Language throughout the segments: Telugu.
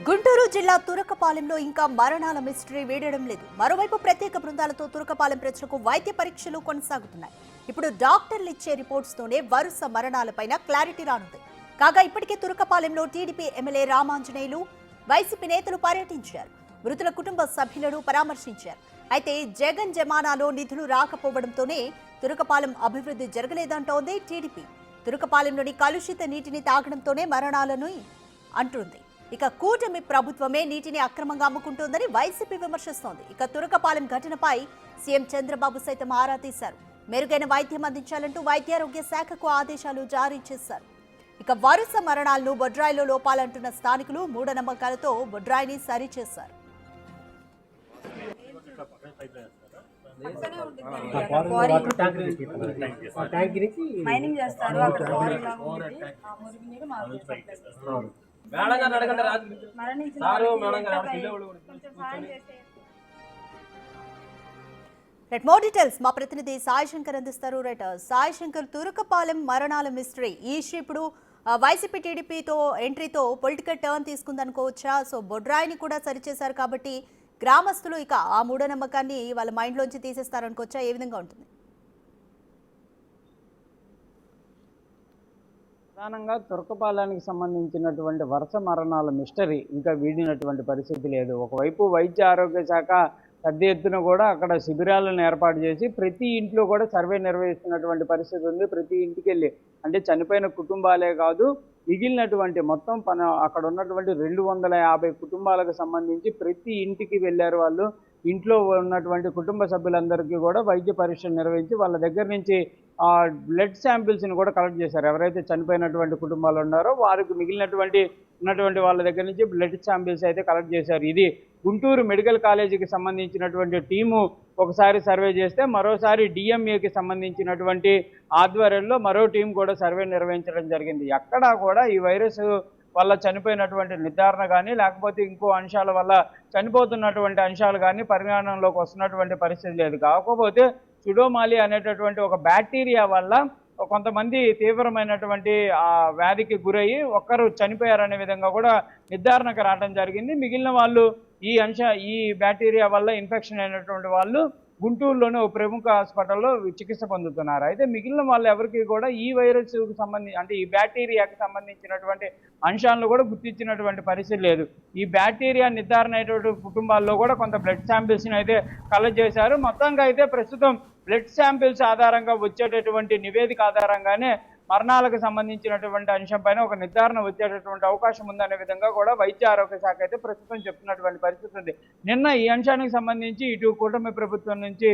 గుంటూరు జిల్లా తురకపాలెంలో ఇంకా మరణాల మిస్టరీ వీడడం లేదు. మరోవైపు ప్రత్యేక బృందాలతో తురకపాలెం ప్రజలకు వైద్య పరీక్షలు కొనసాగుతున్నాయి. ఇప్పుడు డాక్టర్లు ఇచ్చే రిపోర్ట్స్ తోనే వరుస మరణాలపైన క్లారిటీ రానుంది. కాగా ఇప్పటికే తురకపాలెంలో టీడీపీ ఎమ్మెల్యే రామాంజనేయులు, వైసీపీ నేతలు పర్యటించారు. మృతుల కుటుంబ సభ్యులను పరామర్శించారు. అయితే జగన్ జమానాలో నిధులు రాకపోవడంతోనే తురకపాలెం అభివృద్ధి జరగలేదంటోంది టీడీపీ. తురకపాలెంలోని కలుషిత నీటిని తాగడంతోనే మరణాలను అంటుంది. ఇక కూటమి ప్రభుత్వమే నీటిని అక్రమంగా అమ్ముకుంటోందని వైసీపీ విమర్శిస్తోంది. ఇక తురకపాలెం ఘటనపై సీఎం చంద్రబాబు సైతం ఆరా తీశారు. మెరుగైన వైద్యం అందించాలంటూ వైద్యారోగ్య శాఖకు ఆదేశాలు జారీ చేశారు. ఇక వరుస మరణాలను బొడ్రాయిలో లోపాలంటున్న స్థానికులు మూఢనమ్మకాలతో బొడ్రాయిని సరిచేశారు. మోర్ డీటెయిల్స్ మా ప్రతినిధి సాయి శంకర్ అందిస్తారు. సాయి శంకర్, తురకపాలెం మరణాల మిస్టరీ ఈ ఇష్యూ ఇప్పుడు వైసీపీ టీడీపీతో ఎంట్రీతో పొలిటికల్ టర్న్ తీసుకుందనుకోవచ్చా? సో బొడ్రాయిని కూడా సరిచేశారు కాబట్టి గ్రామస్తులు ఇక ఆ మూఢనమ్మకాన్ని వాళ్ళ మైండ్లోంచి తీసేస్తారనుకోవచ్చా? ఏ విధంగా ఉంటుంది? ప్రధానంగా తురకపాలెంకి సంబంధించినటువంటి వరుస మరణాల మిస్టరీ ఇంకా వీడినటువంటి పరిస్థితి లేదు. ఒకవైపు వైద్య ఆరోగ్య శాఖ పెద్ద ఎత్తున కూడా అక్కడ శిబిరాలను ఏర్పాటు చేసి ప్రతి ఇంట్లో కూడా సర్వే నిర్వహిస్తున్నటువంటి పరిస్థితి ఉంది. ప్రతి ఇంటికి వెళ్ళి అంటే చనిపోయిన కుటుంబాలే కాదు, మిగిలినటువంటి మొత్తం అక్కడ ఉన్నటువంటి 250 కుటుంబాలకు సంబంధించి ప్రతి ఇంటికి వెళ్ళారు. వాళ్ళు ఇంట్లో ఉన్నటువంటి కుటుంబ సభ్యులందరికీ కూడా వైద్య పరీక్షలు నిర్వహించి వాళ్ళ దగ్గర నుంచి బ్లడ్ శాంపిల్స్ని కూడా కలెక్ట్ చేశారు. ఎవరైతే చనిపోయినటువంటి కుటుంబాలు ఉన్నారో వారికి ఉన్నటువంటి వాళ్ళ దగ్గర నుంచి బ్లడ్ శాంపిల్స్ అయితే కలెక్ట్ చేశారు. ఇది గుంటూరు మెడికల్ కాలేజీకి సంబంధించినటువంటి టీము ఒకసారి సర్వే చేస్తే, మరోసారి డిఎంఏకి సంబంధించినటువంటి ఆధ్వర్యంలో మరో టీం కూడా సర్వే నిర్వహించడం జరిగింది. ఎక్కడా కూడా ఈ వైరస్ వల్ల చనిపోయినటువంటి నిర్ధారణ కానీ లేకపోతే ఇంకో అంశాల వల్ల చనిపోతున్నటువంటి అంశాలు కానీ పరిగణనలోకి వస్తున్నటువంటి పరిస్థితి లేదు. కాకపోతే సుడోమాలి అనేటటువంటి ఒక బ్యాక్టీరియా వల్ల కొంతమంది తీవ్రమైనటువంటి వ్యాధికి గురయ్యి ఒక్కరు చనిపోయారనే విధంగా కూడా నిర్ధారణకు రావడం జరిగింది. మిగిలిన వాళ్ళు ఈ బ్యాక్టీరియా వల్ల ఇన్ఫెక్షన్ అయినటువంటి వాళ్ళు గుంటూరులోనే ఒక ప్రముఖ హాస్పిటల్లో చికిత్స పొందుతున్నారు. అయితే మిగిలిన వాళ్ళు ఎవరికి కూడా ఈ వైరస్కు సంబంధించి అంటే ఈ బ్యాక్టీరియాకి సంబంధించినటువంటి అంశాలను కూడా గుర్తించినటువంటి పరిస్థితి లేదు. ఈ బ్యాక్టీరియా నిర్ధారణ అయినటువంటి కుటుంబాల్లో కూడా కొంత బ్లడ్ శాంపిల్స్ని అయితే కలెక్ట్ చేశారు. మొత్తంగా అయితే ప్రస్తుతం బ్లడ్ శాంపిల్స్ ఆధారంగా వచ్చేటటువంటి నివేదిక ఆధారంగానే మరణాలకు సంబంధించినటువంటి అంశం పైన ఒక నిర్ధారణ వచ్చేటటువంటి అవకాశం ఉందనే విధంగా కూడా వైద్య ఆరోగ్య శాఖ అయితే ప్రస్తుతం చెప్తున్నటువంటి పరిస్థితి ఉంది. నిన్న ఈ అంశానికి సంబంధించి ఇటు కూటమి ప్రభుత్వం నుంచి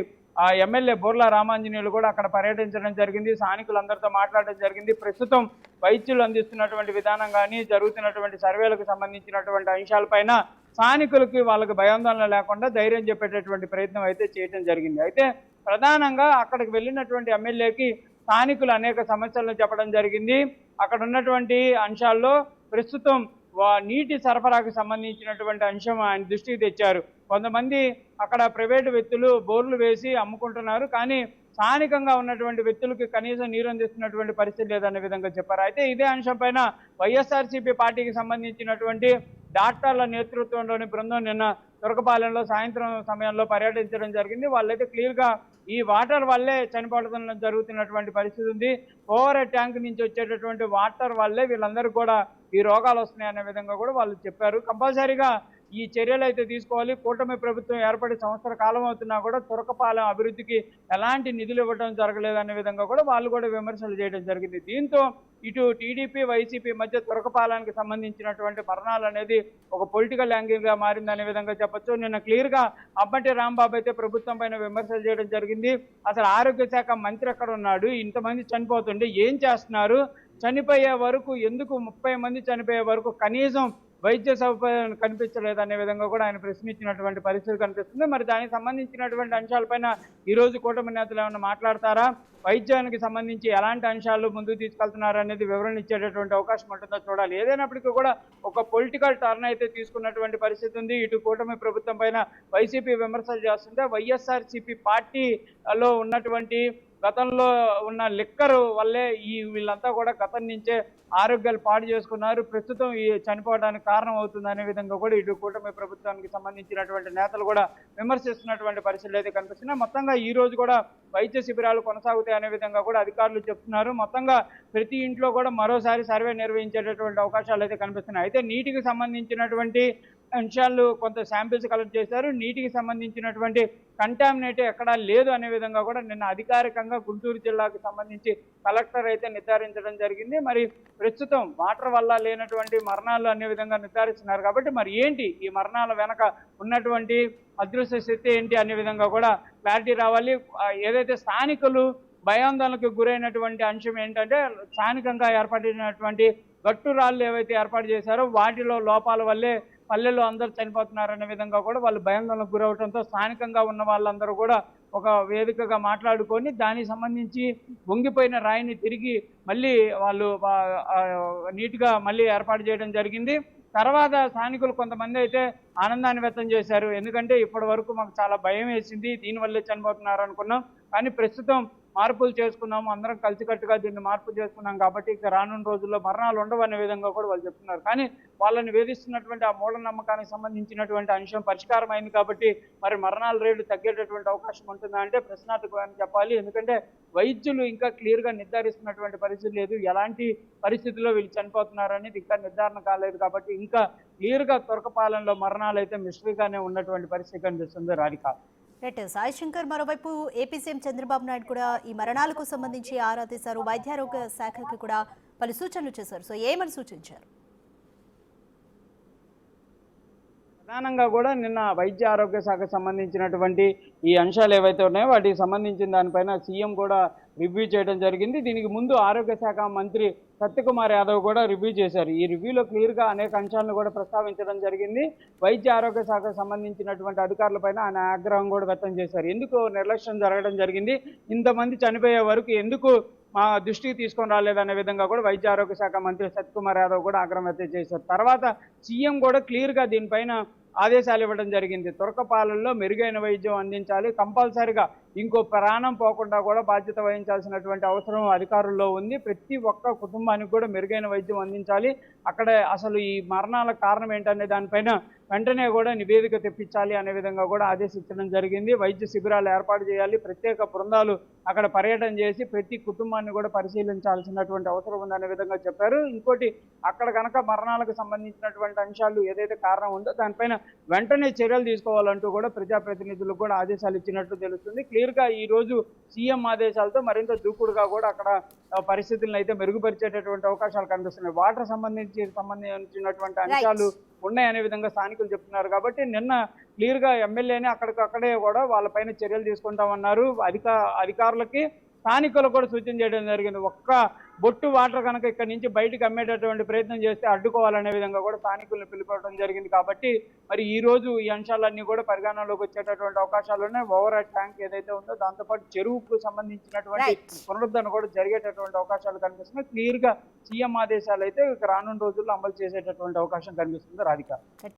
ఎమ్మెల్యే బోర్లా రామాంజనేయులు కూడా అక్కడ పర్యటించడం జరిగింది. స్థానికులందరితో మాట్లాడడం జరిగింది. ప్రస్తుతం వైద్యులు అందిస్తున్నటువంటి విధానం కానీ జరుగుతున్నటువంటి సర్వేలకు సంబంధించినటువంటి అంశాలపైన స్థానికులకి వాళ్ళకి భయాందోళన లేకుండా ధైర్యం చెప్పేటటువంటి ప్రయత్నం అయితే చేయడం జరిగింది. అయితే ప్రధానంగా అక్కడికి వెళ్ళినటువంటి ఎమ్మెల్యేకి స్థానికులు అనేక సమస్యలను చెప్పడం జరిగింది. అక్కడ ఉన్నటువంటి అంశాల్లో ప్రస్తుతం నీటి సరఫరాకు సంబంధించినటువంటి అంశం ఆయన దృష్టికి తెచ్చారు. కొంతమంది అక్కడ ప్రైవేటు వ్యక్తులు బోర్లు వేసి అమ్ముకుంటున్నారు, కానీ స్థానికంగా ఉన్నటువంటి వ్యక్తులకి కనీసం నీరు అందిస్తున్నటువంటి పరిస్థితి లేదనే విధంగా చెప్పారు. అయితే ఇదే అంశం పైన వైఎస్ఆర్సీపీ పార్టీకి సంబంధించినటువంటి డాక్టర్ల నేతృత్వంలోని బృందం నిన్న తురకపాలెంలో సాయంత్రం సమయంలో పర్యటించడం జరిగింది. వాళ్ళైతే క్లియర్గా ఈ వాటర్ వల్లే చనిపోవడం జరుగుతున్నటువంటి పరిస్థితి ఉంది. ఓవర్ ట్యాంక్ నుంచి వచ్చేటటువంటి వాటర్ వల్లే వీళ్ళందరూ కూడా ఈ రోగాలు వస్తున్నాయనే విధంగా కూడా వాళ్ళు చెప్పారు. కంపల్సరీగా ఈ చర్యలు అయితే తీసుకోవాలి. కూటమి ప్రభుత్వం ఏర్పడి సంవత్సర కాలం అవుతున్నా కూడా తురకపాలెం అభివృద్ధికి ఎలాంటి నిధులు ఇవ్వడం జరగలేదనే విధంగా కూడా వాళ్ళు కూడా విమర్శలు చేయడం జరిగింది. దీంతో ఇటు టీడీపీ వైసీపీ మధ్య తురకపాలెంకి సంబంధించినటువంటి మరణాలు అనేది ఒక పొలిటికల్ యాంగిల్గా మారిందనే విధంగా చెప్పొచ్చు. నిన్న క్లియర్గా అబ్బటి రాంబాబు అయితే ప్రభుత్వం పైన విమర్శలు చేయడం జరిగింది. అసలు ఆరోగ్య శాఖ మంత్రి ఎక్కడ ఉన్నాడు? ఇంతమంది చనిపోతుంటే ఏం చేస్తున్నారు? చనిపోయే వరకు ఎందుకు 30 మంది చనిపోయే వరకు కనీసం వైద్య సౌకర్యం కనిపించలేదనే విధంగా కూడా ఆయన ప్రశ్నించినటువంటి పరిస్థితి కనిపిస్తుంది. మరి దానికి సంబంధించినటువంటి అంశాలపైన ఈరోజు కూటమి నేతలు ఏమైనా మాట్లాడతారా? వైద్యానికి సంబంధించి ఎలాంటి అంశాలు ముందుకు తీసుకెళ్తున్నారు అనేది వివరణ ఇచ్చేటటువంటి అవకాశం ఉంటుందో చూడాలి. ఏదైనప్పటికీ కూడా ఒక పొలిటికల్ టర్న్ అయితే తీసుకున్నటువంటి పరిస్థితి ఉంది. ఇటు కూటమి ప్రభుత్వం పైన వైసీపీ విమర్శలు చేస్తుంటే వైఎస్ఆర్సీపీ పార్టీలో ఉన్నటువంటి గతంలో ఉన్న లిక్కర్ వల్లే వీళ్ళంతా కూడా గతం నుంచే ఆరోగ్యాలు పాడు చేసుకున్నారు, ప్రస్తుతం ఈ చనిపోవడానికి కారణం అవుతుంది అనే విధంగా కూడా ఇటు కూటమి ప్రభుత్వానికి సంబంధించినటువంటి నేతలు కూడా విమర్శిస్తున్నటువంటి పరిస్థితులు అయితే కనిపిస్తున్నాయి. మొత్తంగా ఈ రోజు కూడా వైద్య శిబిరాలు కొనసాగుతాయి అనే విధంగా కూడా అధికారులు చెప్తున్నారు. మొత్తంగా ప్రతి ఇంట్లో కూడా మరోసారి సర్వే నిర్వహించేటటువంటి అవకాశాలు అయితే కనిపిస్తున్నాయి. అయితే నీటికి సంబంధించినటువంటి అంశాలు కొంత శాంపిల్స్ కలెక్ట్ చేశారు. నీటికి సంబంధించినటువంటి కంటామినేట్ ఎక్కడా లేదు అనే విధంగా కూడా నిన్న అధికారికంగా గుంటూరు జిల్లాకు సంబంధించి కలెక్టర్ అయితే నిర్ధారించడం జరిగింది. మరి ప్రస్తుతం వాటర్ వల్ల లేనటువంటి మరణాలు అనే విధంగా నిర్ధారిస్తున్నారు. కాబట్టి మరి ఏంటి ఈ మరణాల వెనక ఉన్నటువంటి అదృశ్య శక్తి ఏంటి అనే విధంగా కూడా క్లారిటీ రావాలి. ఏదైతే స్థానికులు భయాందోళనకు గురైనటువంటి అంశం ఏంటంటే స్థానికంగా ఏర్పడినటువంటి గట్టు రాళ్ళు ఏవైతే ఏర్పాటు చేశారో వాటిలో లోపాల వల్లే పల్లెల్లో అందరూ చనిపోతున్నారనే విధంగా కూడా వాళ్ళు భయాందోళనకు గురవడంతో స్థానికంగా ఉన్న వాళ్ళందరూ కూడా ఒక వేదికగా మాట్లాడుకొని దానికి సంబంధించి వంగిపోయిన రాయిని తిరిగి మళ్ళీ వాళ్ళు నీట్గా మళ్ళీ ఏర్పాటు చేయడం జరిగింది. తర్వాత స్థానికులు కొంతమంది అయితే ఆనందాన్ని వ్యక్తం చేశారు. ఎందుకంటే ఇప్పటి వరకు మాకు చాలా భయం వేసింది, దీనివల్లే చనిపోతున్నారు అనుకున్నాం, కానీ ప్రస్తుతం మార్పులు చేసుకున్నాము, అందరం కలిసికట్టుగా దీన్ని మార్పు చేసుకున్నాం కాబట్టి ఇక రానున్న రోజుల్లో మరణాలు ఉండవు అనే విధంగా కూడా వాళ్ళు చెప్తున్నారు. కానీ వాళ్ళని వేధిస్తున్నటువంటి ఆ మూఢనమ్మకానికి సంబంధించినటువంటి అంశం పరిష్కారం అయింది కాబట్టి మరి మరణాల రేటు తగ్గేటటువంటి అవకాశం ఉంటుందా అంటే ప్రశ్నార్థకమని చెప్పాలి. ఎందుకంటే వైద్యులు ఇంకా క్లియర్గా నిర్ధారిస్తున్నటువంటి పరిస్థితి లేదు, ఎలాంటి పరిస్థితుల్లో వీళ్ళు చనిపోతున్నారు అనేది ఇంకా నిర్ధారణ కాలేదు కాబట్టి ఇంకా క్లియర్గా తురకపాలెంలో మరణాలు అయితే మిస్టరీగానే ఉన్నటువంటి పరిస్థితి కనిపిస్తుంది. రాధిక. రైట్ సాయి శంకర్, మరోవైపు ఏపీ సీఎం చంద్రబాబు నాయుడు కూడా ఈ మరణాలకు సంబంధించి ఆరా తీశారు. వైద్యారోగ్య శాఖకి కూడా పలు సూచనలు చేశారు. సో ఏమని సూచించారు? ప్రధానంగా కూడా నిన్న వైద్య ఆరోగ్య శాఖకు సంబంధించినటువంటి ఈ అంశాలు ఏవైతే ఉన్నాయో వాటికి సంబంధించిన దానిపైన సీఎం కూడా రివ్యూ చేయడం జరిగింది. దీనికి ముందు ఆరోగ్య శాఖ మంత్రి సత్యకుమార్ యాదవ్ కూడా రివ్యూ చేశారు. ఈ రివ్యూలో క్లియర్గా అనేక అంశాలను కూడా ప్రస్తావించడం జరిగింది. వైద్య ఆరోగ్య శాఖకు సంబంధించినటువంటి అధికారులపైన ఆయన ఆగ్రహం కూడా వ్యక్తం చేశారు. ఎందుకు నిర్లక్ష్యం జరగడం జరిగింది, ఇంతమంది చనిపోయే వరకు ఎందుకు మా దృష్టికి తీసుకొని రాలేదనే విధంగా కూడా వైద్య ఆరోగ్య శాఖ మంత్రి సత్యకుమార్ యాదవ్ కూడా ఆగ్రహం వ్యక్తం చేశారు. తర్వాత సీఎం కూడా క్లియర్గా దీనిపైన ఆదేశాలు ఇవ్వడం జరిగింది. తురకపాలెంలో మెరుగైన వైద్యం అందించాలి, కంపల్సరిగా ఇంకో ప్రాణం పోకుండా కూడా బాధ్యత వహించాల్సినటువంటి అవసరం అధికారుల్లో ఉంది. ప్రతి ఒక్క కుటుంబానికి కూడా మెరుగైన వైద్యం అందించాలి. అక్కడ అసలు ఈ మరణాల కారణం ఏంటనే దానిపైన వెంటనే కూడా నివేదిక తెప్పించాలి అనే విధంగా కూడా ఆదేశించడం జరిగింది. వైద్య శిబిరాలు ఏర్పాటు చేయాలి, ప్రత్యేక బృందాలు అక్కడ పర్యటన చేసి ప్రతి కుటుంబాన్ని కూడా పరిశీలించాల్సినటువంటి అవసరం ఉందనే విధంగా చెప్పారు. ఇంకోటి, అక్కడ కనుక మరణాలకు సంబంధించినటువంటి అంశాలు ఏదైతే కారణం ఉందో దానిపైన వెంటనే చర్యలు తీసుకోవాలంటూ కూడా ప్రజాప్రతినిధులకు కూడా ఆదేశాలు ఇచ్చినట్టు తెలుస్తుంది. క్లియర్గా ఈ రోజు సీఎం ఆదేశాలతో మరింత దూకుడుగా కూడా అక్కడ పరిస్థితులను అయితే మెరుగుపరిచేటటువంటి అవకాశాలు కనిపిస్తున్నాయి. వాటర్ సంబంధించినటువంటి అంశాలు ఉన్నాయనే విధంగా స్థానికులు చెప్తున్నారు. కాబట్టి నిన్న క్లియర్గా ఎమ్మెల్యేని అక్కడికక్కడే కూడా వాళ్ళపైన చర్యలు తీసుకుంటామన్నారు. అధికారులకి స్థానికులకు కూడా సూచన చేయడం జరిగింది. ఒక్క బొట్టు వాటర్ కనుక ఇక్కడ నుంచి బయటకు అమ్మేటటువంటి ప్రయత్నం చేస్తే అడ్డుకోవాలనే విధంగా కూడా స్థానికులను పిలుపుకోవడం జరిగింది. కాబట్టి మరి ఈ రోజు ఈ అంశాలన్నీ కూడా పరిగణనలోకి వచ్చేటటువంటి అవకాశాలు ఉన్నాయి. ఓవర్ హెడ్ ట్యాంక్ ఏదైతే ఉందో దాంతోపాటు చెరువుకు సంబంధించినటువంటి పునరుద్ధరణ కూడా జరిగేటటువంటి అవకాశాలు కనిపిస్తున్నాయి. క్లియర్గా సీఎం ఆదేశాలు అయితే రానున్న రోజుల్లో అమలు చేసేటటువంటి అవకాశం కనిపిస్తుంది. రాధిక.